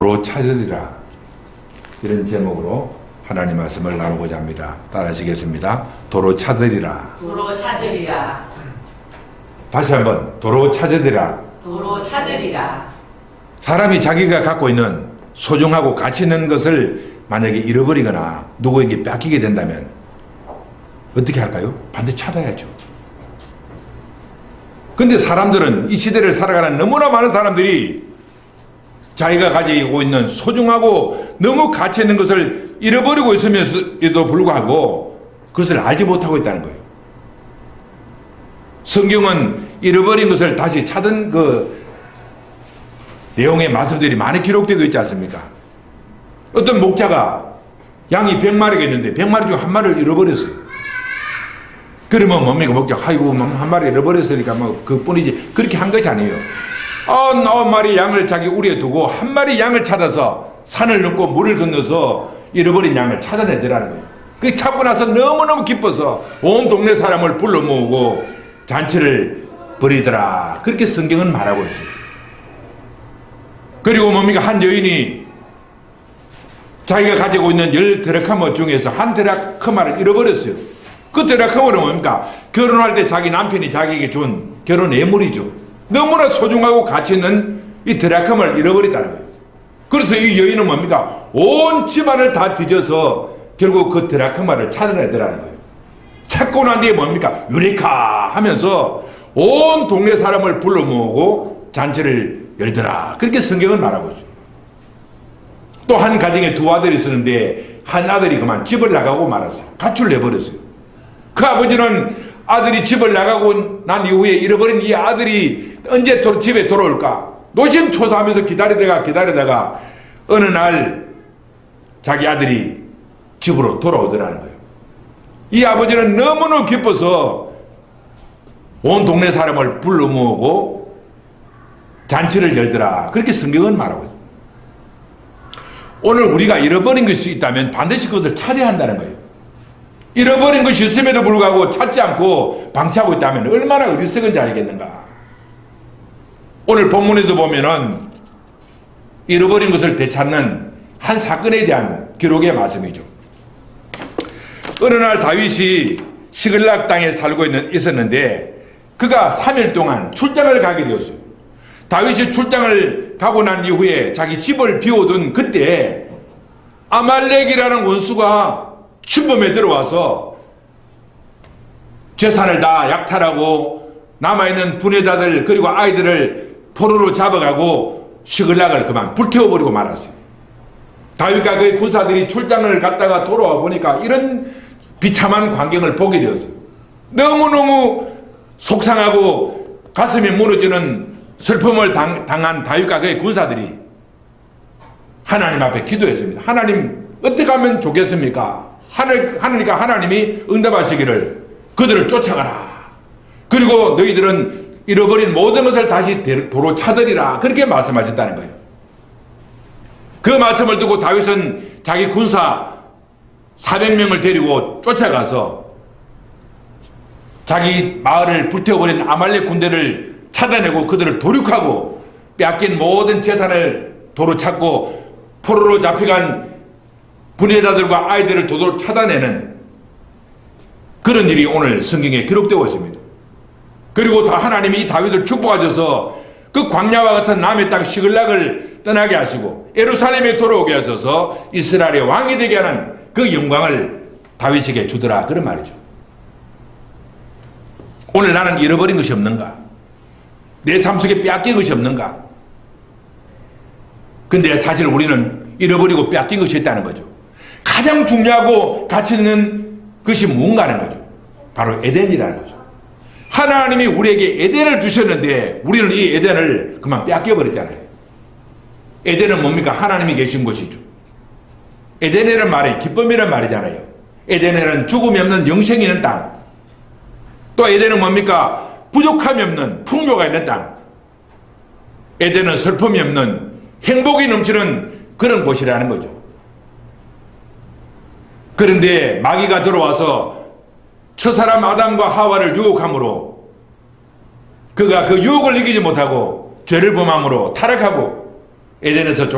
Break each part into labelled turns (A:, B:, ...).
A: 도로 찾으리라, 이런 제목으로 하나님 말씀을 나누고자 합니다. 따라하시겠습니다. 도로 찾으리라.
B: 도로 찾으리라.
A: 다시 한번 도로 찾으리라.
B: 도로 찾으리라.
A: 사람이 자기가 갖고 있는 소중하고 가치 있는 것을 만약에 잃어버리거나 누구에게 뺏기게 된다면 어떻게 할까요? 반드시 찾아야죠. 근데 사람들은, 이 시대를 살아가는 너무나 많은 사람들이 자기가 가지고 있는 소중하고 너무 가치 있는 것을 잃어버리고 있으면서도 불구하고 그것을 알지 못하고 있다는 거예요. 성경은 잃어버린 것을 다시 찾은 그 내용의 말씀들이 많이 기록되고 있지 않습니까? 어떤 목자가 양이 100마리가 있는데 100마리 중 한 마리를 잃어버렸어요. 그러면 뭡니까? 목자, 아이고, 한 마리 잃어버렸으니까 뭐 그뿐이지. 그렇게 한 것이 아니에요. 9마리 양을 자기 우리에 두고 한 마리 양을 찾아서 산을 넘고 물을 건너서 잃어버린 양을 찾아내더라는 거예요. 그 찾고 나서 너무너무 기뻐서 온 동네 사람을 불러 모으고 잔치를 벌이더라. 그렇게 성경은 말하고 있어요. 그리고 뭡니까? 한 여인이 자기가 가지고 있는 10드라크마 중에서 한 드라크마를 잃어버렸어요. 그 드라크마는 뭡니까? 결혼할 때 자기 남편이 자기에게 준 결혼 예물이죠. 너무나 소중하고 가치 있는 이 드라크마를 잃어버렸다는 거예요. 그래서 이 여인은 뭡니까? 온 집안을 다 뒤져서 결국 그 드라크마를 찾아내더라는 거예요. 찾고 난 뒤에 뭡니까? 유레카 하면서 온 동네 사람을 불러 모으고 잔치를 열더라. 그렇게 성경은 말하고 있어요. 또 한 가정에 2 아들이 있었는데 한 아들이 그만 집을 나가고 말았어요. 가출을 내버렸어요. 그 아버지는 아들이 집을 나가고 난 이후에 잃어버린 이 아들이 언제 집에 돌아올까 노심초사하면서 기다리다가 어느 날 자기 아들이 집으로 돌아오더라는 거예요. 이 아버지는 너무너무 기뻐서 온 동네 사람을 불러 모으고 잔치를 열더라. 그렇게 성경은 말하고 있어요. 오늘 우리가 잃어버린 것이 있다면 반드시 그것을 찾아야 한다는 거예요. 잃어버린 것이 있음에도 불구하고 찾지 않고 방치하고 있다면 얼마나 어리석은지 알겠는가. 오늘 본문에도 보면은 잃어버린 것을 되찾는 한 사건에 대한 기록의 말씀이죠. 어느 날 다윗이 시글락 땅에 살고 있었는데 그가 3일 동안 출장을 가게 되었어요. 다윗이 출장을 가고 난 이후에 자기 집을 비워둔 그때 아말렉이라는 원수가 침범에 들어와서 재산을 다 약탈하고 남아있는 부녀자들 그리고 아이들을 포로로 잡아가고 시글락을 그만 불태워버리고 말았어요. 다윗과 그의 군사들이 출장을 갔다가 돌아와 보니까 이런 비참한 광경을 보게 되었어요. 너무너무 속상하고 가슴이 무너지는 슬픔을 당한 다윗과 그의 군사들이 하나님 앞에 기도했습니다. 하나님, 어떻게 하면 좋겠습니까? 하나님이 응답하시기를 그들을 쫓아가라. 그리고 너희들은 잃어버린 모든 것을 다시 도로 찾으리라. 그렇게 말씀하셨다는 거예요. 그 말씀을 듣고 다윗은 자기 군사 400명을 데리고 쫓아가서 자기 마을을 불태워버린 아말렉 군대를 찾아내고 그들을 도륙하고 빼앗긴 모든 재산을 도로 찾고 포로로 잡혀간 부녀자들과 아이들을 도로 찾아내는 그런 일이 오늘 성경에 기록되고 있습니다. 그리고 다 하나님이 이 다윗을 축복하셔서 그 광야와 같은 남의 땅 시글락을 떠나게 하시고 예루살렘에 돌아오게 하셔서 이스라엘의 왕이 되게 하는 그 영광을 다윗에게 주더라. 그런 말이죠. 오늘 나는 잃어버린 것이 없는가? 내 삶 속에 빼앗긴 것이 없는가? 근데 사실 우리는 잃어버리고 빼앗긴 것이 있다는 거죠. 가장 중요하고 가치 있는 것이 뭔가 하는 거죠. 바로 에덴이라는 거죠. 하나님이 우리에게 에덴을 주셨는데 우리는 이 에덴을 그만 빼앗겨버렸잖아요. 에덴은 뭡니까? 하나님이 계신 곳이죠. 에덴이라는 말이 기쁨이라는 말이잖아요. 에덴에는 죽음이 없는 영생이 있는 땅. 또 에덴은 뭡니까? 부족함이 없는 풍요가 있는 땅. 에덴은 슬픔이 없는 행복이 넘치는 그런 곳이라는 거죠. 그런데 마귀가 들어와서 첫사람 아담과 하와를 유혹함으로 그가 그 유혹을 이기지 못하고 죄를 범함으로 타락하고 에덴에서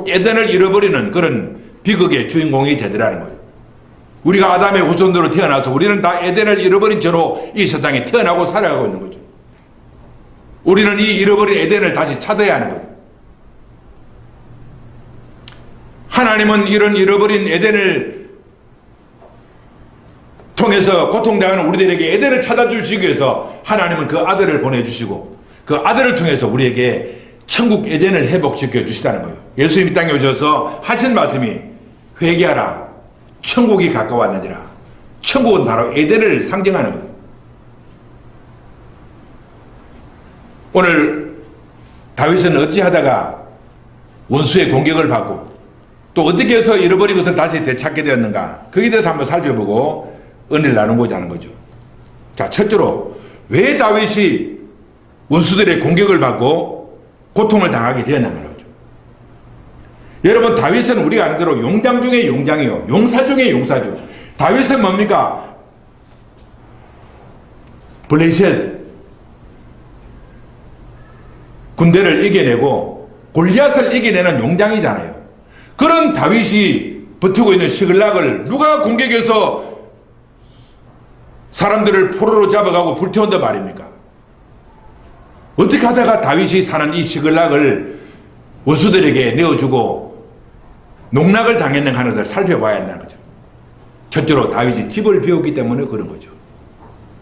A: 에덴을 잃어버리는 그런 비극의 주인공이 되더라는 거예요. 우리가 아담의 후손으로 태어나서 우리는 다 에덴을 잃어버린 채로 이 세상에 태어나고 살아가고 있는 거죠. 우리는 이 잃어버린 에덴을 다시 찾아야 하는 거예요. 하나님은 이런 잃어버린 에덴을 통해서 고통당하는 우리들에게 에덴을 찾아주시기 위해서 하나님은 그 아들을 보내주시고 그 아들을 통해서 우리에게 천국 에덴을 회복시켜 주시다는 거예요. 예수님이 땅에 오셔서 하신 말씀이 회개하라 천국이 가까웠느니라. 천국은 바로 에덴을 상징하는 거예요. 오늘 다윗은 어찌하다가 원수의 공격을 받고 또 어떻게 해서 잃어버린 것을 다시 되찾게 되었는가, 거기에 대해서 한번 살펴보고 은혜를 나누고자 하는 거죠. 자, 첫째로 왜 다윗이 원수들의 공격을 받고 고통을 당하게 되었냐는 거죠. 여러분, 다윗은 우리가 아는 대로 용장 중의 용장이요, 용사 중의 용사죠. 다윗은 뭡니까? 블레셋 군대를 이겨내고 골리앗을 이겨내는 용장이잖아요. 그런 다윗이 버티고 있는 시글락을 누가 공격해서 사람들을 포로로 잡아가고 불태운단 말입니까? 어떻게 하다가 다윗이 사는 이 시글락을 원수들에게 내어주고 농락을 당했는가 하는 것을 살펴봐야 한다는 거죠. 첫째로 다윗이 집을 비웠기 때문에 그런 거죠.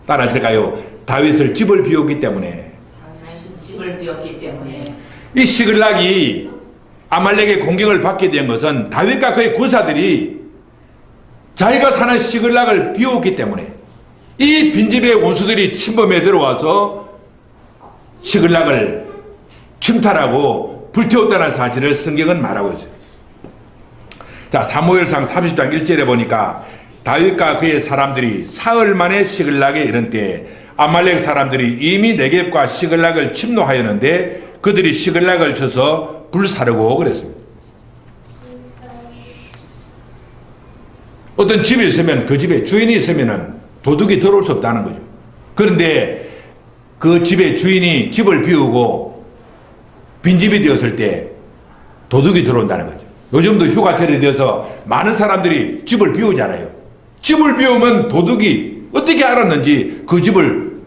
A: 따라하실까요? 다윗을 집을 비웠기 때문에.
B: 집을 비웠기 때문에.
A: 이 시글락이 아말렉의 공격을 받게 된 것은 다윗과 그의 군사들이 자기가 사는 시글락을 비웠기 때문에, 이 빈집의 원수들이 침범해 들어와서 시글락을 침탈하고 불태웠다는 사실을 성경은 말하고 있어요. 자, 사무엘상 30장 1절에 보니까 다윗과 그의 사람들이 사흘 만에 시글락에 이른 때 아말렉 사람들이 이미 네겝과 시글락을 침노하였는데 그들이 시글락을 쳐서 불사르고 그랬습니다. 어떤 집이 있으면 그 집에 주인이 있으면 도둑이 들어올 수 없다는 거죠. 그런데 그 집의 주인이 집을 비우고 빈집이 되었을 때 도둑이 들어온다는 거죠. 요즘도 휴가철이 되어서 많은 사람들이 집을 비우잖아요. 집을 비우면 도둑이 어떻게 알았는지 그 집을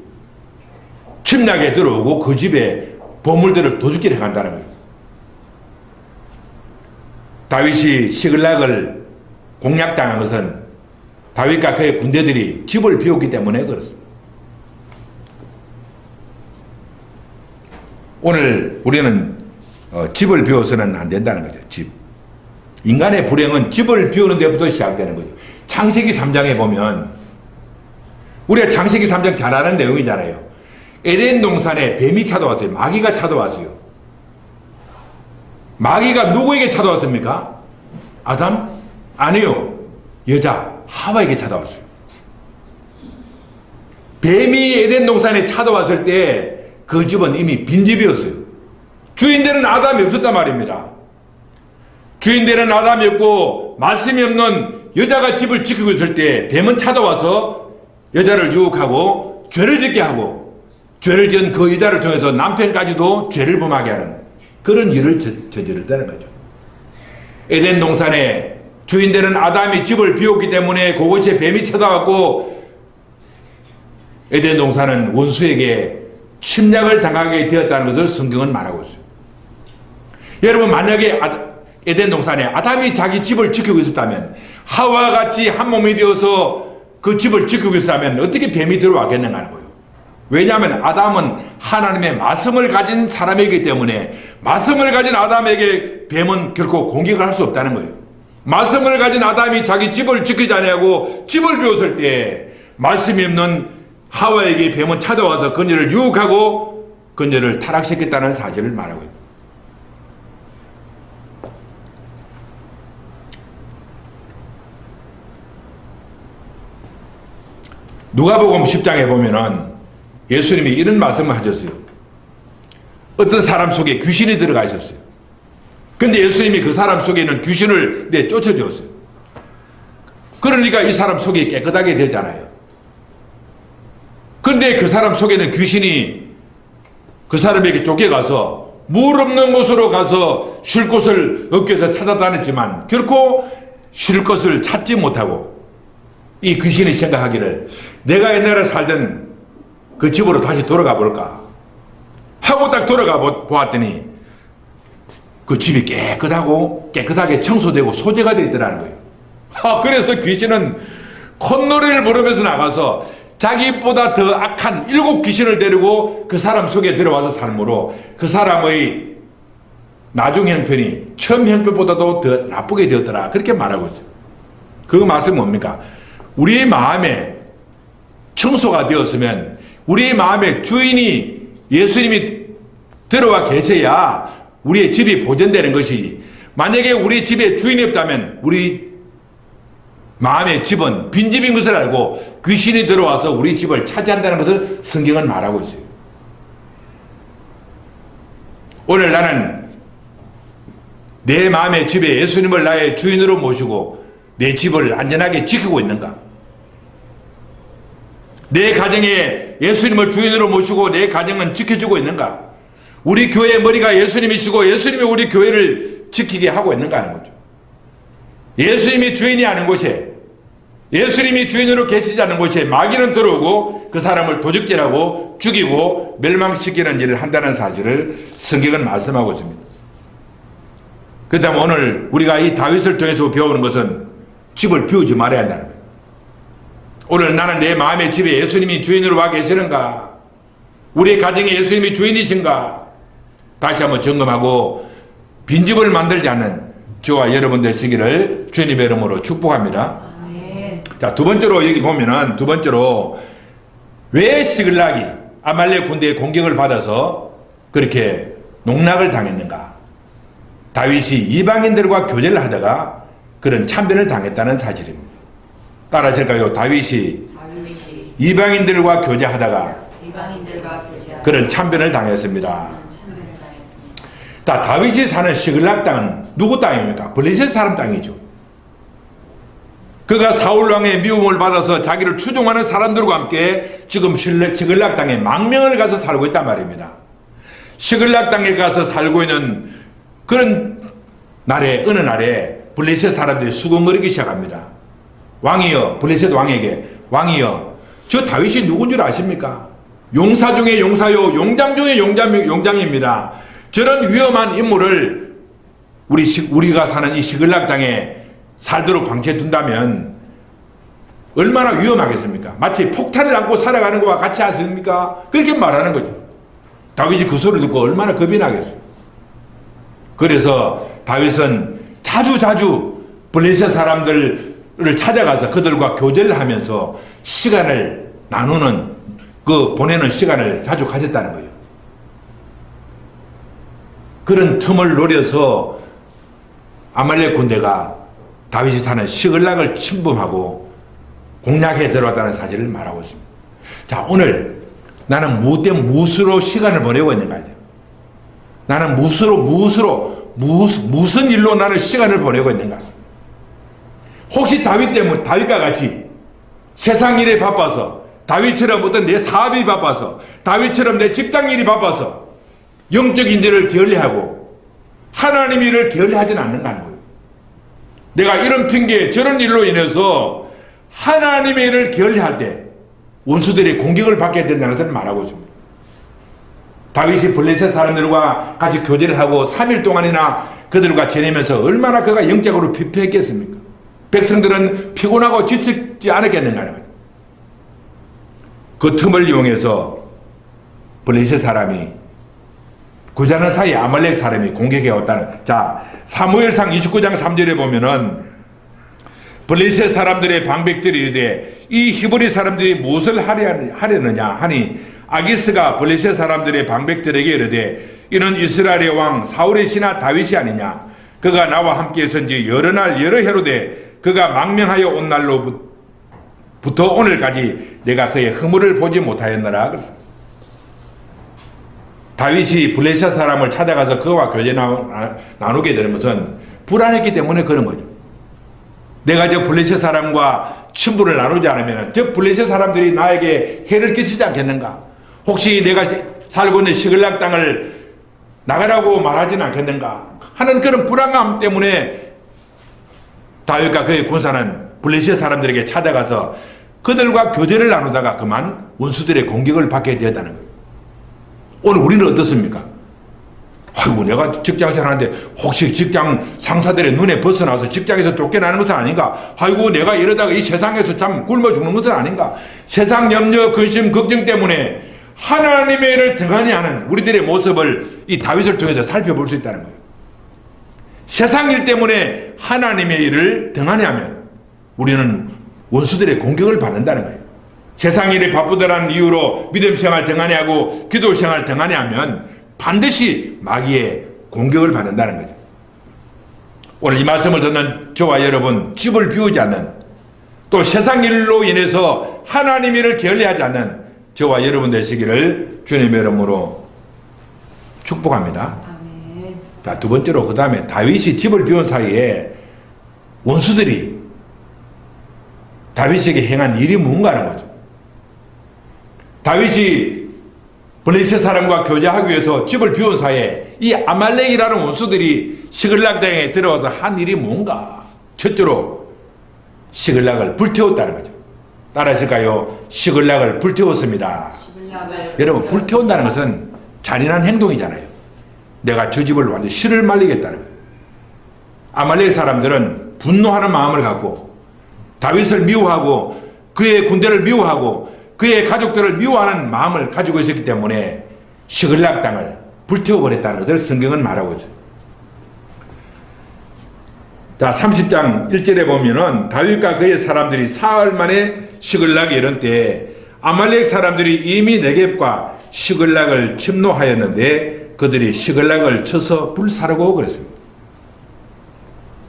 A: 침략에 들어오고 그 집에 보물들을 도둑질해 간다는 거예요. 다윗이 시글락을 공략당한 것은 다윗과 그의 군대들이 집을 비웠기 때문에 그렇습니다. 오늘 우리는 집을 비워서는 안 된다는 거죠. 집. 인간의 불행은 집을 비우는 데부터 시작되는 거죠. 창세기 3장에 보면, 우리가 창세기 3장 잘 아는 내용이잖아요. 에덴 동산에 뱀이 찾아왔어요. 마귀가 찾아왔어요. 마귀가 누구에게 찾아왔습니까? 아담? 아니요. 여자 하와에게 찾아왔어요. 뱀이 에덴 동산에 찾아왔을 때 그 집은 이미 빈집이었어요. 주인들은 아담이 없었단 말입니다. 주인들은 아담이 없고 말씀이 없는 여자가 집을 지키고 있을 때 뱀은 찾아와서 여자를 유혹하고 죄를 짓게 하고, 죄를 지은 그 여자를 통해서 남편까지도 죄를 범하게 하는 그런 일을 저질렀다는 거죠. 에덴 동산에 주인들은 아담이 집을 비웠기 때문에 그곳에 뱀이 찾아왔고 에덴 동산은 원수에게 침략을 당하게 되었다는 것을 성경은 말하고 있어요. 여러분, 만약에 에덴 동산에 아담이 자기 집을 지키고 있었다면, 하와와 같이 한 몸이 되어서 그 집을 지키고 있었다면 어떻게 뱀이 들어왔겠는가 하는 거예요. 왜냐하면 아담은 하나님의 말씀을 가진 사람이기 때문에 말씀을 가진 아담에게 뱀은 결코 공격을 할 수 없다는 거예요. 말씀을 가진 아담이 자기 집을 지키지 아니하고 집을 비웠을 때 말씀이 없는 하와에게 뱀은 찾아와서 그녀를 유혹하고 그녀를 타락시켰다는 사실을 말하고 있습니다. 누가복음 10장에 보면은 예수님이 이런 말씀을 하셨어요. 어떤 사람 속에 귀신이 들어가 있었어요. 그런데 예수님이 그 사람 속에 있는 귀신을 쫓아주었어요. 그러니까 이 사람 속이 깨끗하게 되잖아요. 그런데 그 사람 속에 있는 귀신이 그 사람에게 쫓겨가서 물 없는 곳으로 가서 쉴 곳을 얻기 위해서 찾아다녔지만 결코 쉴 것을 찾지 못하고 이 귀신이 생각하기를 내가 옛날에 살던 그 집으로 다시 돌아가 볼까 하고 딱 돌아가 보았더니 그 집이 깨끗하게 청소되고 소재가 되어 있더라는 거예요. 그래서 귀신은 콧노래를 부르면서 나가서 자기보다 더 악한 7 귀신을 데리고 그 사람 속에 들어와서 살므로 그 사람의 나중 형편이 처음 형편보다도 더 나쁘게 되었더라. 그렇게 말하고 있어요. 그 말씀은 뭡니까? 우리 마음에 청소가 되었으면 우리 마음에 주인이 예수님이 들어와 계셔야 우리의 집이 보존되는 것이지, 만약에 우리 집에 주인이 없다면 우리 마음의 집은 빈집인 것을 알고 귀신이 들어와서 우리 집을 차지한다는 것을 성경은 말하고 있어요. 오늘 나는 내 마음의 집에 예수님을 나의 주인으로 모시고 내 집을 안전하게 지키고 있는가? 내 가정에 예수님을 주인으로 모시고 내 가정은 지켜주고 있는가? 우리 교회의 머리가 예수님이시고 예수님이 우리 교회를 지키게 하고 있는가 하는 거죠. 예수님이 주인이 아닌 곳에, 예수님이 주인으로 계시지 않은 곳에 마귀는 들어오고 그 사람을 도적질하고 죽이고 멸망시키는 일을 한다는 사실을 성경은 말씀하고 있습니다. 그 다음 오늘 우리가 이 다윗을 통해서 배우는 것은 집을 비우지 말아야 한다는 거예요. 오늘 나는 내 마음의 집에 예수님이 주인으로 와 계시는가? 우리 가정에 예수님이 주인이신가? 다시 한번 점검하고 빈집을 만들지 않는 저와 여러분 되시기를 주님의 이름으로 축복합니다.
B: 아멘.
A: 자, 두 번째로 여기 보면은 두 번째로 왜 시글락이 아말렉 군대의 공격을 받아서 그렇게 농락을 당했는가? 다윗이 이방인들과 교제를 하다가 그런 참변을 당했다는 사실입니다. 따라하실까요? 다윗이 이방인들과 교제하다가 그런 참변을 당했습니다. 자, 다윗이 사는 시글락 땅은 누구 땅입니까? 블레셋 사람 땅이죠. 그가 사울 왕의 미움을 받아서 자기를 추종하는 사람들과 함께 지금 시글락 땅에 망명을 가서 살고 있단 말입니다. 시글락 땅에 가서 살고 있는 그런 날에 어느 날에 블레셋 사람들이 수군거리기 시작합니다. 왕이여, 블레셋 왕에게, 왕이여, 저 다윗이 누군 줄 아십니까? 용사 중에 용사요, 용장 중에 용장입니다. 저런 위험한 인물을 우리가 사는 이 시글락 땅에 살도록 방치해둔다면 얼마나 위험하겠습니까? 마치 폭탄을 안고 살아가는 것과 같지 않습니까? 그렇게 말하는 거죠. 다윗이 그 소리를 듣고 얼마나 겁이 나겠어요. 그래서 다윗은 자주 블레셋 사람들을 찾아가서 그들과 교제를 하면서 시간을 나누는, 보내는 시간을 자주 가졌다는 거예요. 그런 틈을 노려서 아말렉 군대가 다윗이 사는 시글락을 침범하고 공략해 들어왔다는 사실을 말하고 있습니다. 자, 오늘 나는 무엇으로 시간을 보내고 있는가? 나는 무슨 일로 나는 시간을 보내고 있는가? 혹시 다윗과 같이 세상 일에 바빠서, 다윗처럼 어떤 내 사업이 바빠서, 다윗처럼 내 직장 일이 바빠서 영적인 일을 게을리하고 하나님 일을 게을리하지는 않는가 하는 거예요. 내가 이런 핑계 저런 일로 인해서 하나님의 일을 게을리할 때 원수들이 공격을 받게 된다는 것을 말하고 있습니다. 다윗이 블레셋 사람들과 같이 교제를 하고 3일 동안이나 그들과 지내면서 얼마나 그가 영적으로 피폐했겠습니까? 백성들은 피곤하고 지치지 않았겠는가 하는 거예요. 그 틈을 이용해서 블레셋 사람이 구자는 사이에 아말렉 사람이 공격해 왔다는. 자, 사무엘상 29장 3절에 보면은 블레셋 사람들의 방백들이 이르되 이 히브리 사람들이 무엇을 하려느냐 하니 아기스가 블레셋 사람들의 방백들에게 이르되 이는 이스라엘의 왕 사울의 신하 다윗이 아니냐. 그가 나와 함께 있은지 여러 날 여러 해로 돼 그가 망명하여 온 날로부터 오늘까지 내가 그의 허물을 보지 못하였느라. 다윗이 블레셋 사람을 찾아가서 그와 교제 나누게 되는 것은 불안했기 때문에 그런 거죠. 내가 저 블레셋 사람과 친분을 나누지 않으면 저 블레셋 사람들이 나에게 해를 끼치지 않겠는가? 혹시 내가 살고 있는 시글락 땅을 나가라고 말하지는 않겠는가 하는 그런 불안감 때문에 다윗과 그의 군사는 블레셋 사람들에게 찾아가서 그들과 교제를 나누다가 그만 원수들의 공격을 받게 되었다는 거예요. 오늘 우리는 어떻습니까? 아이고, 내가 직장생활 하는데 혹시 직장 상사들의 눈에 벗어나서 직장에서 쫓겨나는 것은 아닌가? 아이고, 내가 이러다가 이 세상에서 참 굶어 죽는 것은 아닌가? 세상 염려, 근심, 걱정 때문에 하나님의 일을 등한히 하는 우리들의 모습을 이 다윗을 통해서 살펴볼 수 있다는 거예요. 세상 일 때문에 하나님의 일을 등한히 하면 우리는 원수들의 공격을 받는다는 거예요. 세상 일에 바쁘다라는 이유로 믿음 생활 등한히 하고 기도 생활 등한히 하면 반드시 마귀의 공격을 받는다는 거죠. 오늘 이 말씀을 듣는 저와 여러분, 집을 비우지 않는, 또 세상 일로 인해서 하나님 일을 게을리하지 않는 저와 여러분 되시기를 주님의 이름으로 축복합니다.
B: 아멘.
A: 자, 두 번째로 그 다음에 다윗이 집을 비운 사이에 원수들이 다윗에게 행한 일이 뭔가 하는 거죠. 다윗이 블레셋 사람과 교제하기 위해서 집을 비운 사이에 이 아말렉이라는 원수들이 시글락 땅에 들어와서 한 일이 뭔가? 첫째로 시글락을 불태웠다는 거죠. 따라하실까요? 시글락을 불태웠습니다. 여러분, 불태운다는 것은 잔인한 행동이잖아요. 내가 저 집을 완전히 실을 말리겠다는 거예요. 아말렉 사람들은 분노하는 마음을 갖고 다윗을 미워하고 그의 군대를 미워하고 그의 가족들을 미워하는 마음을 가지고 있었기 때문에 시글락 땅을 불태워버렸다는 것을 성경은 말하고 있어요. 자, 30장 1절에 보면은 다윗과 그의 사람들이 사흘 만에 시글락에 이른 때에 아말렉 사람들이 이미 네겝과 시글락을 침노하였는데 그들이 시글락을 쳐서 불사르고 그랬습니다.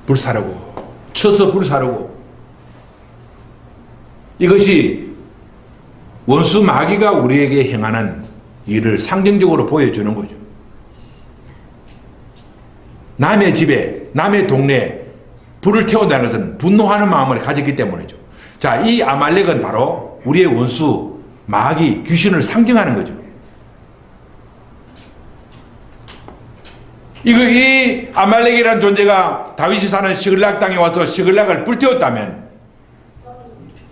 A: 불사르고 쳐서 불사르고. 이것이 원수 마귀가 우리에게 행하는 일을 상징적으로 보여주는 거죠. 남의 집에, 남의 동네에 불을 태운다는 것은 분노하는 마음을 가졌기 때문이죠. 자, 이 아말렉은 바로 우리의 원수, 마귀, 귀신을 상징하는 거죠. 이 아말렉이라는 존재가 다윗이 사는 시글락 땅에 와서 시글락을 불태웠다면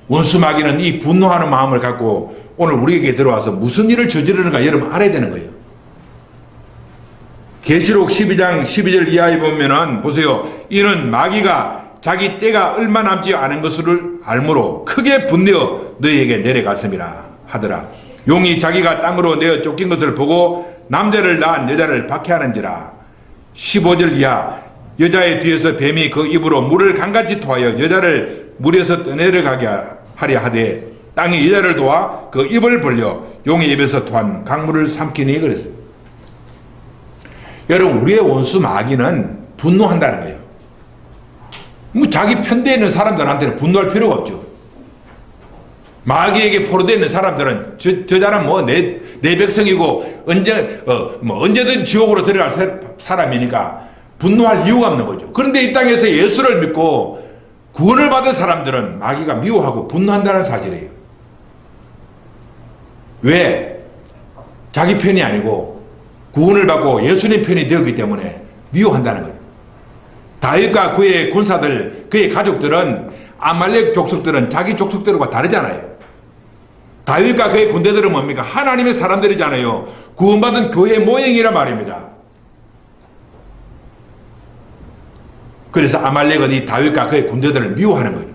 A: 원수 마귀는 이 분노하는 마음을 갖고 오늘 우리에게 들어와서 무슨 일을 저지르는가 여러분 알아야 되는 거예요. 계시록 12장 12절 이하에 보면은 보세요. 이는 마귀가 자기 때가 얼마 남지 않은 것을 알므로 크게 분내어 너희에게 내려갔음이라 하더라. 용이 자기가 땅으로 내어 쫓긴 것을 보고 남자를 낳은 여자를 박해하는지라. 15절 이하 여자의 뒤에서 뱀이 그 입으로 물을 강같이 토하여 여자를 물에서 떠내려가게 하려 하되 땅이 여자를 도와 그 입을 벌려 용의 입에서 토한 강물을 삼키니 그랬어요. 여러분, 우리의 원수 마귀는 분노한다는 거예요. 뭐 자기 편대에 있는 사람들한테는 분노할 필요가 없죠. 마귀에게 포로되어 있는 사람들은 저자는 뭐 내 백성이고 언제든 지옥으로 들어갈 사람이니까 분노할 이유가 없는 거죠. 그런데 이 땅에서 예수를 믿고 구원을 받은 사람들은 마귀가 미워하고 분노한다는 사실이에요. 왜? 자기 편이 아니고 구원을 받고 예수님 편이 되었기 때문에 미워한다는 거예요. 다윗과 그의 군사들, 그의 가족들은 아말렉 족속들은 자기 족속들과 다르잖아요. 다윗과 그의 군대들은 뭡니까? 하나님의 사람들이잖아요. 구원받은 교회 모형이란 말입니다. 그래서 아말렉은 이 다윗과 그의 군대들을 미워하는 거예요.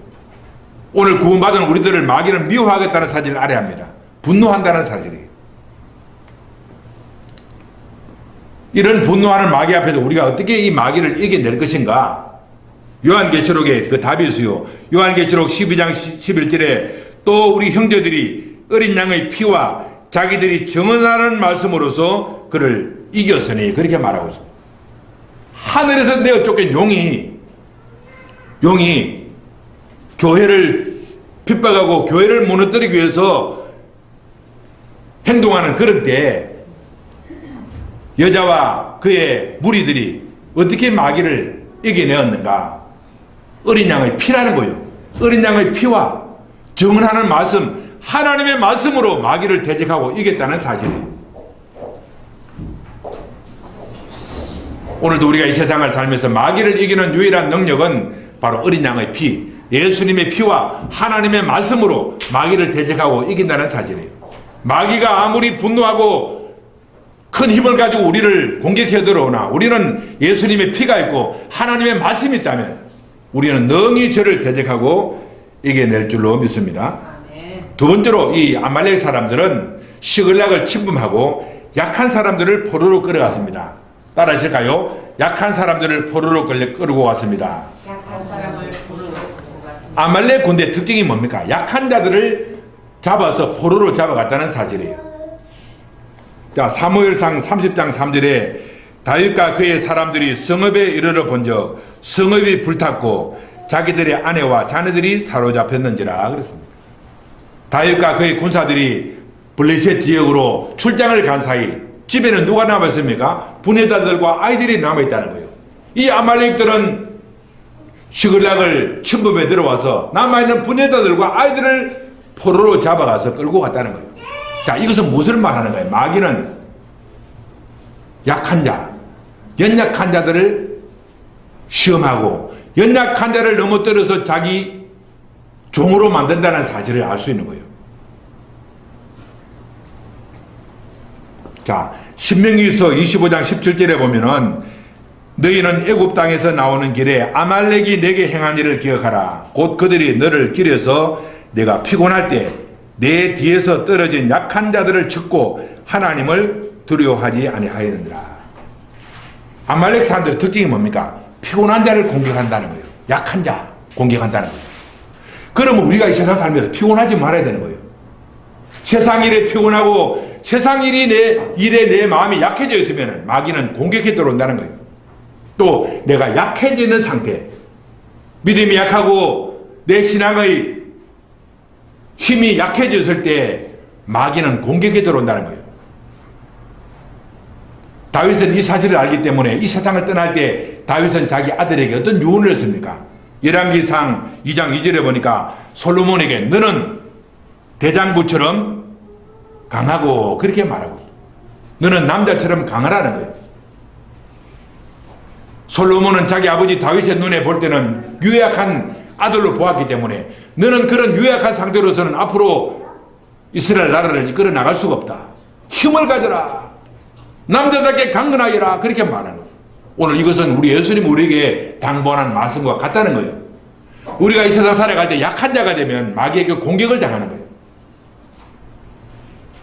A: 오늘 구원받은 우리들을 마귀는 미워하겠다는 사실을 알아야 합니다. 분노한다는 사실이에요. 이런 분노하는 마귀 앞에서 우리가 어떻게 이 마귀를 이겨낼 것인가? 요한계시록에 그 답이 있어요. 요한계시록 12장 11절에 또 우리 형제들이 어린 양의 피와 자기들이 정언하는 말씀으로서 그를 이겼으니 그렇게 말하고 있습니다. 하늘에서 내어 쫓긴 용이 교회를 핍박하고 교회를 무너뜨리기 위해서 행동하는 그런 때 여자와 그의 무리들이 어떻게 마귀를 이겨내었는가? 어린 양의 피라는 거예요. 어린 양의 피와 정언하는 말씀, 하나님의 말씀으로 마귀를 대적하고 이겼다는 사실이에요. 오늘도 우리가 이 세상을 살면서 마귀를 이기는 유일한 능력은 바로 어린 양의 피, 예수님의 피와 하나님의 말씀으로 마귀를 대적하고 이긴다는 사실이에요. 마귀가 아무리 분노하고 큰 힘을 가지고 우리를 공격해 들어오나 우리는 예수님의 피가 있고 하나님의 말씀이 있다면 우리는 능히 저를 대적하고 이겨낼 줄로 믿습니다. 두 번째로 이 아말렉 사람들은 시글락을 침범하고 약한 사람들을 포로로 끌어갔습니다. 따라하실까요? 약한 사람들을 포로로 끌고 왔습니다.
B: 약한 사람을 포로로 끌고 갔습니다.
A: 아말렉 군대 특징이 뭡니까? 약한 자들을 잡아서 포로로 잡아갔다는 사실이에요. 자, 사무엘상 30장 3절에 다윗과 그의 사람들이 성읍에 이르러 본즉 성읍이 불탔고 자기들의 아내와 자녀들이 사로잡혔는지라 그랬습니다. 다윗과 그의 군사들이 블레셋 지역으로 출장을 간 사이 집에는 누가 남았습니까? 부녀자들과 아이들이 남아있다는 거예요. 이 아말렉들은 시글락을 침범에 들어와서 남아있는 부녀자들과 아이들을 포로로 잡아가서 끌고 갔다는 거예요. 자, 이것은 무엇을 말하는 거예요? 마귀는 약한 자, 연약한 자들을 시험하고 연약한 자를 넘어뜨려서 자기 종으로 만든다는 사실을 알 수 있는 거예요. 자, 신명기서 25장 17절에 보면은 너희는 애굽 땅에서 나오는 길에 아말렉이 내게 행한 일을 기억하라. 곧 그들이 너를 길에서 내가 피곤할 때 내 뒤에서 떨어진 약한 자들을 쳤고 하나님을 두려워하지 아니하였느니라. 아말렉 사람들의 특징이 뭡니까? 피곤한 자를 공격한다는 거예요. 약한 자 공격한다는 거예요. 그러면 우리가 이 세상 살면서 피곤하지 말아야 되는 거예요. 세상 일에 피곤하고 세상 일에 내 마음이 약해져 있으면 마귀는 공격해 들어온다는 거예요. 또 내가 약해지는 상태, 믿음이 약하고 내 신앙의 힘이 약해졌을 때 마귀는 공격해 들어온다는 거예요. 다윗은 이 사실을 알기 때문에 이 세상을 떠날 때 다윗은 자기 아들에게 어떤 유언을 했습니까? 열왕기상 2장 2절에 보니까 솔로몬에게 너는 대장부처럼 강하고 그렇게 말하고 너는 남자처럼 강하라는 거예요. 솔로몬은 자기 아버지 다윗의 눈에 볼 때는 유약한 아들로 보았기 때문에 너는 그런 유약한 상태로서는 앞으로 이스라엘 나라를 이끌어 나갈 수가 없다. 힘을 가져라. 남자답게 강건하여라. 그렇게 말하는 거예요. 오늘 이것은 우리 예수님 우리에게 당부하는 말씀과 같다는 거예요. 우리가 이 세상 살아갈 때 약한 자가 되면 마귀에게 공격을 당하는 거예요.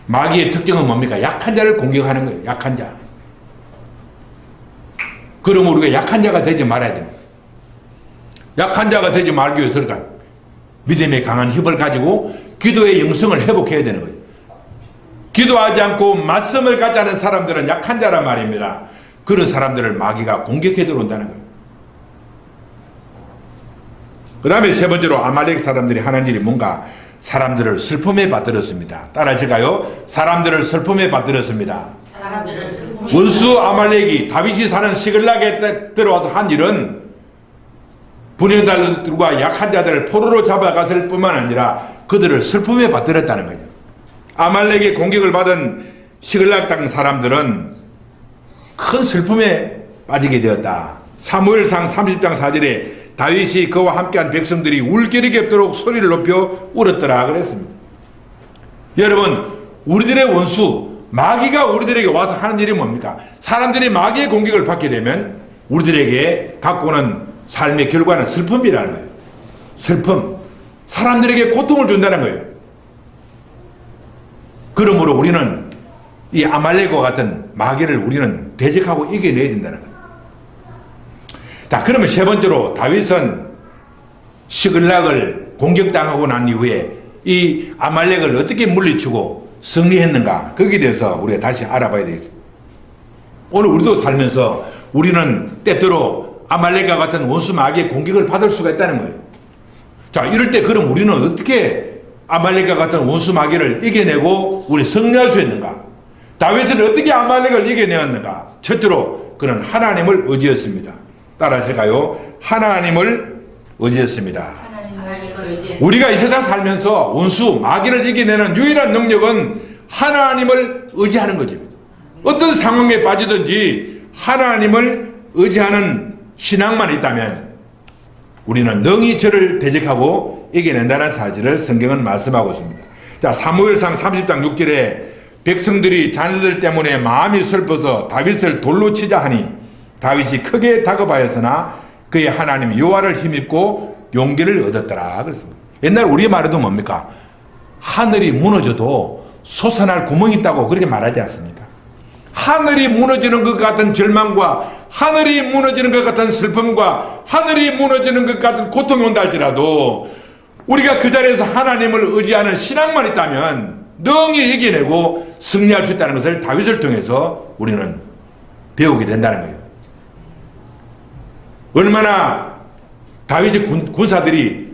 A: 마귀의 특징은 뭡니까? 약한 자를 공격하는 거예요. 약한 자. 그러면 우리가 약한 자가 되지 말아야 됩니다. 약한 자가 되지 말기 위해서는 믿음의 강한 힘을 가지고 기도의 영성을 회복해야 되는 거예요. 기도하지 않고 말씀을 갖지 않은 사람들은 약한 자란 말입니다. 그런 사람들을 마귀가 공격해 들어온다는 거예요. 그 다음에 세 번째로 아말렉 사람들이 하는 일이 뭔가 사람들을 슬픔에 빠뜨렸습니다. 따라하실까요? 사람들을 슬픔에 빠뜨렸습니다. 원수 아말렉이 다윗이 사는 시글락에 들어와서 한 일은 부녀자들과 약한 자들을 포로로 잡아갔을 뿐만 아니라 그들을 슬픔에 빠뜨렸다는 거죠. 아말렉의 공격을 받은 시글락 땅 사람들은 큰 슬픔에 빠지게 되었다. 사무엘상 30장 4절에 다윗이 그와 함께한 백성들이 울결이 겹도록 소리를 높여 울었더라 그랬습니다. 여러분, 우리들의 원수 마귀가 우리들에게 와서 하는 일이 뭡니까? 사람들이 마귀의 공격을 받게 되면 우리들에게 갖고 오는 삶의 결과는 슬픔이라는 거예요. 슬픔. 사람들에게 고통을 준다는 거예요. 그러므로 우리는 이 아말렉과 같은 마귀를 우리는 대적하고 이겨내야 된다는 거예요. 자, 그러면 세 번째로 다윗은 시글락을 공격당하고 난 이후에 이 아말렉을 어떻게 물리치고 승리했는가, 거기에 대해서 우리가 다시 알아봐야 되겠습니다. 오늘 우리도 살면서 우리는 때때로 아말렉과 같은 원수 마귀의 공격을 받을 수가 있다는 거예요. 자, 이럴 때 그럼 우리는 어떻게 아말렉과 같은 원수 마귀를 이겨내고 우리 승리할 수 있는가? 다윗은 어떻게 아말렉을 이겨내었는가? 첫째로 그는 하나님을 의지했습니다. 따라하실까요? 하나님을 의지했습니다. 우리가 이 세상 살면서 원수 마귀를 이겨내는 유일한 능력은 하나님을 의지하는 거죠. 어떤 상황에 빠지든지 하나님을 의지하는 신앙만 있다면 우리는 능히 저를 대적하고 이겨낸다는 사실을 성경은 말씀하고 있습니다. 자, 사무엘상 30장 6절에 백성들이 자녀들 때문에 마음이 슬퍼서 다윗을 돌로 치자 하니 다윗이 크게 다급하였으나 그의 하나님 여호와를 힘입고 용기를 얻었더라 그랬습니다. 옛날 우리 말에도 뭡니까? 하늘이 무너져도 솟아날 구멍이 있다고 그렇게 말하지 않습니까? 하늘이 무너지는 것 같은 절망과 하늘이 무너지는 것 같은 슬픔과 하늘이 무너지는 것 같은 고통이 온다 할지라도 우리가 그 자리에서 하나님을 의지하는 신앙만 있다면 능히 이겨내고 승리할 수 있다는 것을 다윗을 통해서 우리는 배우게 된다는 거예요. 얼마나 다윗의 군사들이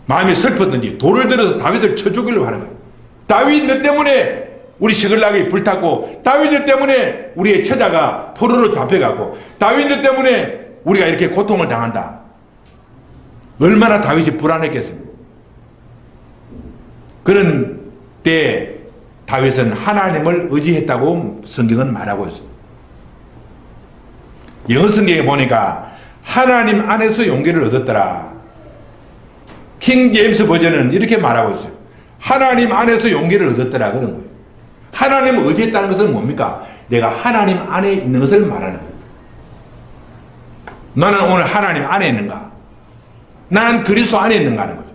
A: 마음이 슬펐든지 돌을 들어서 다윗을 쳐 죽이려고 하는 거예요. 다윗 너 때문에 우리 시글락이 불탔고 다윗 너 때문에 우리의 처자가 포로로 잡혀갔고 다윗 너 때문에 우리가 이렇게 고통을 당한다. 얼마나 다윗이 불안했겠습니까? 그런 때 다윗은 하나님을 의지했다고 성경은 말하고 있습니다. 영어 성경에 보니까 하나님 안에서 용기를 얻었더라. 킹 제임스 버전은 이렇게 말하고 있어요. 하나님 안에서 용기를 얻었더라 그런 거예요. 하나님을 의지했다는 것은 뭡니까? 내가 하나님 안에 있는 것을 말하는 거예요. 나는 오늘 하나님 안에 있는가? 나는 그리스도 안에 있는가 하는 거죠.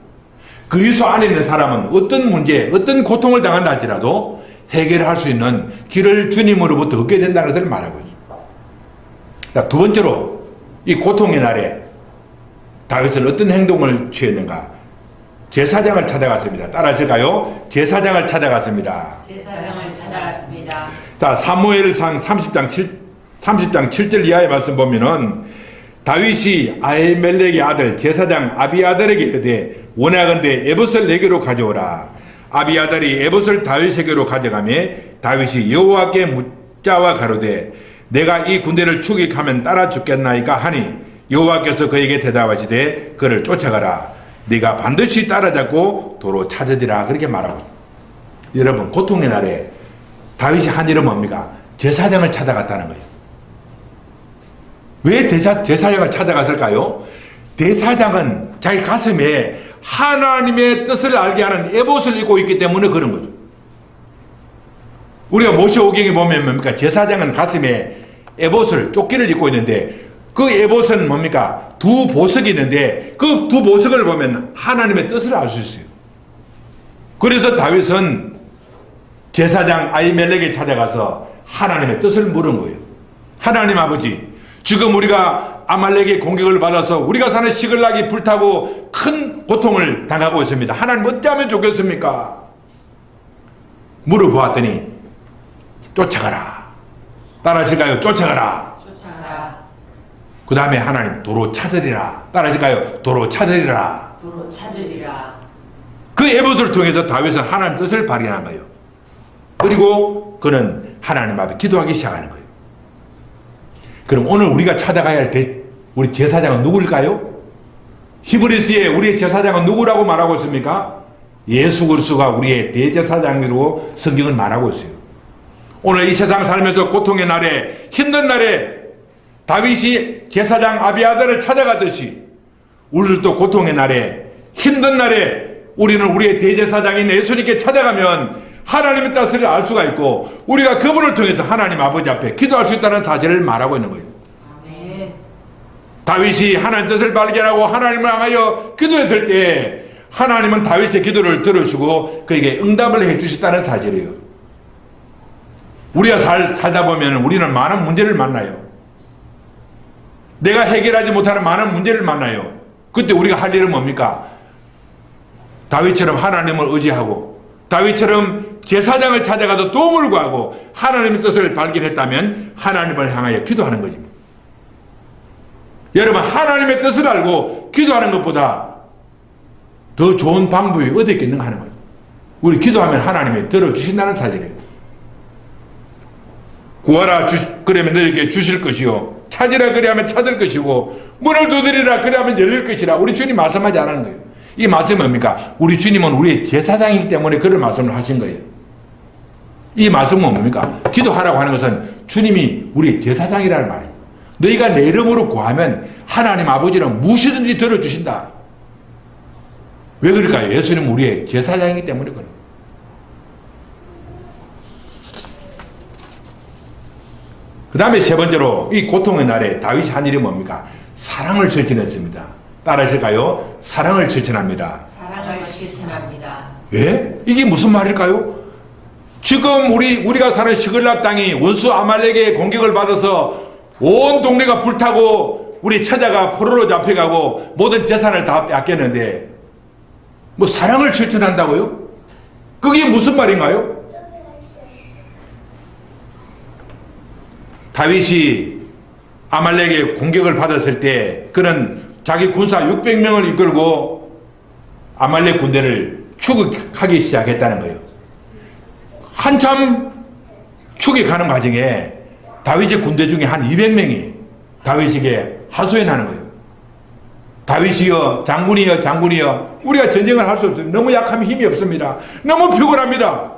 A: 그리스도 안에 있는 사람은 어떤 문제, 어떤 고통을 당한다 할지라도 해결할 수 있는 길을 주님으로부터 얻게 된다는 것을 말하고 있어요. 자, 두 번째로 이 고통의 날에 다윗은 어떤 행동을 취했는가? 제사장을 찾아갔습니다. 따라하실까요? 제사장을 찾아갔습니다.
B: 제사장을 찾아갔습니다.
A: 자, 사무엘상 30장 7절 이하의 말씀 보면은 다윗이 아히멜렉의 아들 제사장 아비아달에게 이르되 원하건대 에봇을 내게로 가져오라. 아비아달이 에봇을 다윗에게로 가져가매 다윗이 여호와께 묻자와 가로되 내가 이 군대를 추격하면 따라 죽겠나이까 하니 여호와께서 그에게 대답하시되 그를 쫓아가라. 네가 반드시 따라잡고 도로 찾으리라. 그렇게 말하고 있습니다. 여러분 고통의 날에 다윗이 한 일은 뭡니까? 제사장을 찾아갔다는 거예요. 왜 제사장을 찾아갔을까요? 제사장은 자기 가슴에 하나님의 뜻을 알게 하는 에봇을 입고 있기 때문에 그런 거죠. 우리가 모세오경에 보면 뭡니까? 제사장은 가슴에 에봇을 조끼를 입고 있는데 그 에봇은 뭡니까? 두 보석이 있는데 그 두 보석을 보면 하나님의 뜻을 알 수 있어요. 그래서 다윗은 제사장 아히멜렉에 찾아가서 하나님의 뜻을 물은 거예요. 하나님 아버지, 지금 우리가 아말렉의 공격을 받아서 우리가 사는 시글락이 불타고 큰 고통을 당하고 있습니다. 하나님 어찌하면 좋겠습니까? 물어보았더니 쫓아가라. 따라하실까요? 쫓아가라.
B: 쫓아가라.
A: 그 다음에 하나님 도로 찾으리라. 따라하실까요? 도로 찾으리라.
B: 도로 찾으리라.
A: 그 에봇을 통해서 다윗은 하나님 뜻을 발견한 거예요. 그리고 그는 하나님 앞에 기도하기 시작하는 거예요. 그럼 오늘 우리가 찾아가야 할 우리 제사장은 누구일까요? 히브리서에 우리의 제사장은 누구라고 말하고 있습니까? 예수 그리스도가 우리의 대제사장으로 성경은 말하고 있어요. 오늘 이 세상 살면서 고통의 날에 힘든 날에 다윗이 제사장 아비아달을 찾아가듯이 우리들도 고통의 날에 힘든 날에 우리는 우리의 대제사장인 예수님께 찾아가면 하나님의 뜻을 알 수가 있고 우리가 그분을 통해서 하나님 아버지 앞에 기도할 수 있다는 사실을 말하고 있는 거예요.
B: 아멘.
A: 다윗이 하나님 뜻을 발견하고 하나님을 향하여 기도했을 때 하나님은 다윗의 기도를 들으시고 그에게 응답을 해 주셨다는 사실이에요. 우리가 살다 보면 우리는 많은 문제를 만나요. 내가 해결하지 못하는 많은 문제를 만나요. 그때 우리가 할 일은 뭡니까? 다윗처럼 하나님을 의지하고 다윗처럼 제사장을 찾아가서 도움을 구하고 하나님의 뜻을 발견했다면 하나님을 향하여 기도하는 것입니다. 여러분 하나님의 뜻을 알고 기도하는 것보다 더 좋은 방법이 어디 있겠는가 하는 거예요. 우리 기도하면 하나님이 들어주신다는 사실이에요. 구하라 그러면 너에게 주실 것이요 찾으라 그리하면 찾을 것이고 문을 두드리라 그리하면 열릴 것이라. 우리 주님 말씀하지 않은 거예요. 이 말씀이 뭡니까? 우리 주님은 우리의 제사장이기 때문에 그런 말씀을 하신 거예요. 이 말씀은 뭡니까? 기도하라고 하는 것은 주님이 우리의 제사장이라는 말이에요. 너희가 내 이름으로 구하면 하나님 아버지는 무엇이든지 들어주신다. 왜 그럴까요? 예수님 우리의 제사장이기 때문에 그래요. 그 다음에 세 번째로 이 고통의 날에 다윗이 한 일이 뭡니까? 사랑을 실천했습니다. 따라하실까요? 사랑을 실천합니다.
B: 사랑을 실천합니다.
A: 예? 이게 무슨 말일까요? 지금 우리가 사는 시글락 땅이 원수 아말렉의 공격을 받아서 온 동네가 불타고 우리 처자가 포로로 잡혀가고 모든 재산을 다 뺏겼는데 뭐 사랑을 실천한다고요? 그게 무슨 말인가요? 다윗이 아말렉의 공격을 받았을 때 그는 자기 군사 600명을 이끌고 아말렉 군대를 추격하기 시작했다는 거예요. 한참 추격하는 과정에 다윗의 군대 중에 한 200명이 다윗에게 하소연하는 거예요. 다윗이여, 장군이여, 장군이여, 우리가 전쟁을 할 수 없습니다. 너무 약하면 힘이 없습니다. 너무 피곤합니다.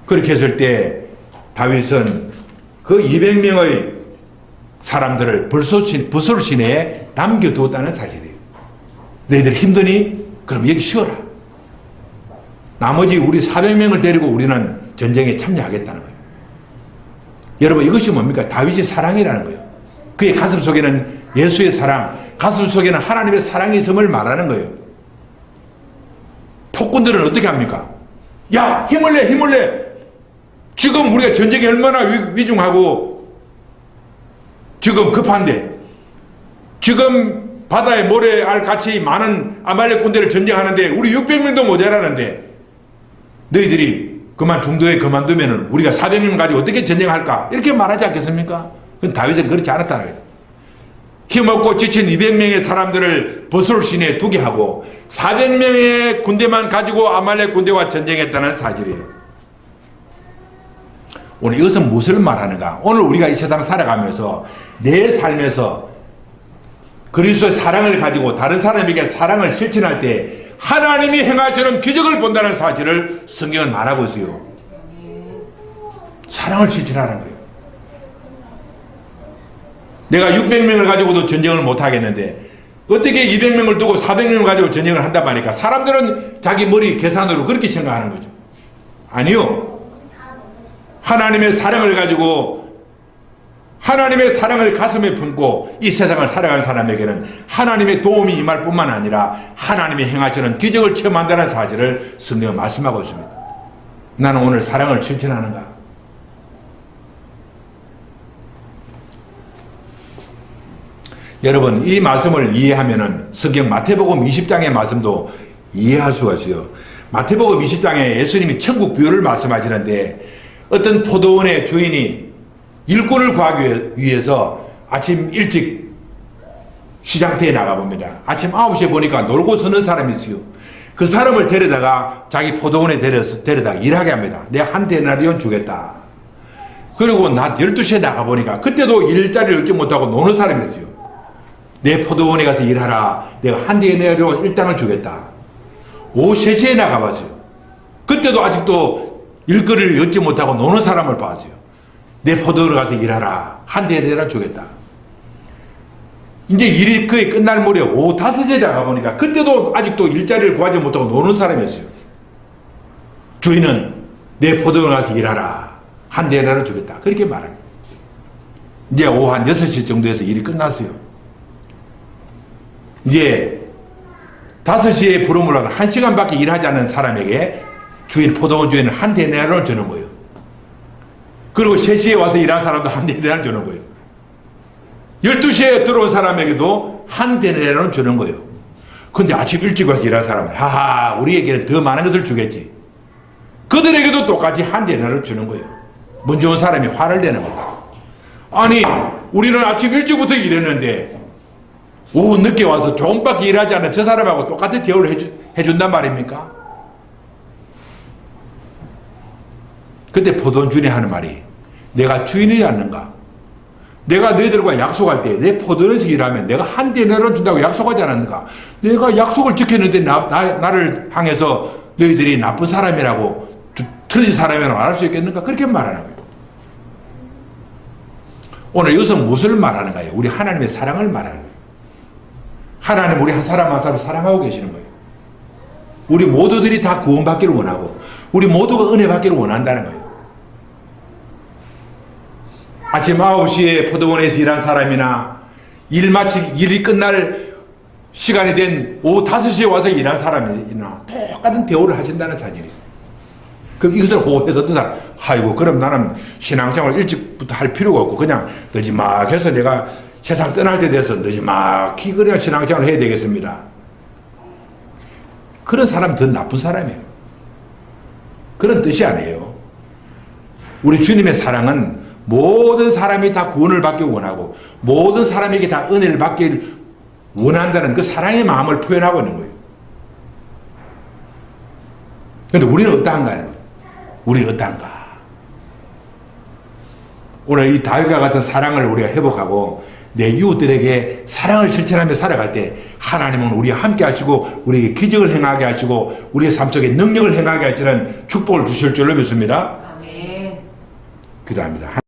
A: 그렇게 했을 때 다윗은 그 200명의 사람들을 불솔 시내에 남겨두었다는 사실이에요. 너희들 힘드니? 그럼 여기 쉬어라. 나머지 우리 400명을 데리고 우리는 전쟁에 참여하겠다는 거예요. 여러분 이것이 뭡니까? 다윗의 사랑이라는 거예요. 그의 가슴 속에는 예수의 사랑, 가슴 속에는 하나님의 사랑이 있음을 말하는 거예요. 폭군들은 어떻게 합니까? 야, 힘을 내, 힘을 내. 지금 우리가 전쟁이 얼마나 위중하고 지금 급한데 지금 바다에 모래알 같이 많은 아말렉 군대를 전쟁하는데 우리 600명도 모자라는데 너희들이 그만 중도에 그만두면 우리가 400명 가지고 어떻게 전쟁할까? 이렇게 말하지 않겠습니까? 그건 다윗은 그렇지 않았다는 거예요. 힘없고 지친 200명의 사람들을 보솔 시내에 두게 하고 400명의 군대만 가지고 아말렉 군대와 전쟁했다는 사실이에요. 오늘 이것은 무엇을 말하는가? 오늘 우리가 이 세상 살아가면서 내 삶에서 그리스도의 사랑을 가지고 다른 사람에게 사랑을 실천할 때 하나님이 행하시는 기적을 본다는 사실을 성경은 말하고 있어요. 사랑을 실천하는 거예요. 내가 600명을 가지고도 전쟁을 못 하겠는데 어떻게 200명을 두고 400명을 가지고 전쟁을 한단 말이니까 사람들은 자기 머리 계산으로 그렇게 생각하는 거죠. 아니요. 하나님의 사랑을 가지고 하나님의 사랑을 가슴에 품고 이 세상을 살아가는 사람에게는 하나님의 도움이 임할 뿐만 아니라 하나님이 행하시는 기적을 체험한다는 사실을 성경은 말씀하고 있습니다. 나는 오늘 사랑을 실천하는가? 여러분 이 말씀을 이해하면은 성경 마태복음 20장의 말씀도 이해할 수가 있어요. 마태복음 20장에 예수님이 천국 비유를 말씀하시는데 어떤 포도원의 주인이 일꾼을 구하기 위해서 아침 일찍 시장터에 나가봅니다. 아침 9시에 보니까 놀고 서는 사람이 있어요. 그 사람을 데려다가 자기 포도원에 데려다가 일하게 합니다. 내가 한 데나리온 주겠다. 그리고 낮 12시에 나가보니까 그때도 일자리를 얻지 못하고 노는 사람이 있어요. 내 포도원에 가서 일하라. 내가 한 데나리온 일당을 주겠다. 오후 3시에 나가봤어요. 그때도 아직도 일거리를 얻지 못하고 노는 사람을 봤어요. 내 포도원에 가서 일하라. 한 데나리온 주겠다. 이제 일이 거의 끝날 무렵 오후 5시에 나가보니까 그때도 아직도 일자리를 구하지 못하고 노는 사람이었어요. 주인은 내 포도원에 가서 일하라. 한 데나리온 주겠다. 그렇게 말합니다. 이제 오후 한 6시 정도에서 일이 끝났어요. 이제 5시에 부름을 하다 1시간밖에 일하지 않는 사람에게 포도원 주인은 한 데나리온을 주는 거예요. 그리고 3시에 와서 일한 사람도 한 데나리온을 주는 거예요. 12시에 들어온 사람에게도 한 데나리온을 주는 거예요. 근데 아침 일찍 와서 일한 사람은 하하 우리에게는 더 많은 것을 주겠지. 그들에게도 똑같이 한 데나리온을 주는 거예요. 먼저 온 사람이 화를 내는 거예요. 아니 우리는 아침 일찍부터 일했는데 오후 늦게 와서 조금밖에 일하지 않는 저 사람하고 똑같은 대우를 해준단 말입니까? 그때 포도원 주인이 하는 말이 내가 주인이지 않는가? 내가 너희들과 약속할 때 내 포도원에서 일하면 내가 한 데나리온 준다고 약속하지 않았는가? 내가 약속을 지켰는데 나를 향해서 너희들이 나쁜 사람이라고 틀린 사람이라고 말할 수 있겠는가? 그렇게 말하는 거예요. 오늘 여기서 무엇을 말하는가요? 우리 하나님의 사랑을 말하는 거예요. 하나님 우리 한 사람 한 사람 사랑하고 계시는 거예요. 우리 모두들이 다 구원받기를 원하고 우리 모두가 은혜 받기를 원한다는 거예요. 아침 9시에 포도원에서 일한 사람이나 일이 끝날 시간이 된 오후 5시에 와서 일한 사람이나 똑같은 대우를 하신다는 사실이에요. 그럼 이것을 호해서 어떤 사람, 아이고 그럼 나는 신앙생활 일찍부터 할 필요가 없고 그냥 늦지막해서 내가 세상 떠날 때 돼서 늦지막히 그냥 신앙생활을 해야 되겠습니다. 그런 사람은 더 나쁜 사람이에요. 그런 뜻이 아니에요. 우리 주님의 사랑은 모든 사람이 다 구원을 받기 원하고 모든 사람에게 다 은혜를 받길 원한다는 그 사랑의 마음을 표현하고 있는 거예요. 그런데 우리는 어떠한가? 우리는 어떠한가? 오늘 이 다윗과 같은 사랑을 우리가 회복하고 내 이웃들에게 사랑을 실천하며 살아갈 때 하나님은 우리와 함께 하시고 우리에게 기적을 행하게 하시고 우리의 삶 속에 능력을 행하게 하시는 축복을 주실 줄로 믿습니다.
B: 아멘.
A: 기도합니다.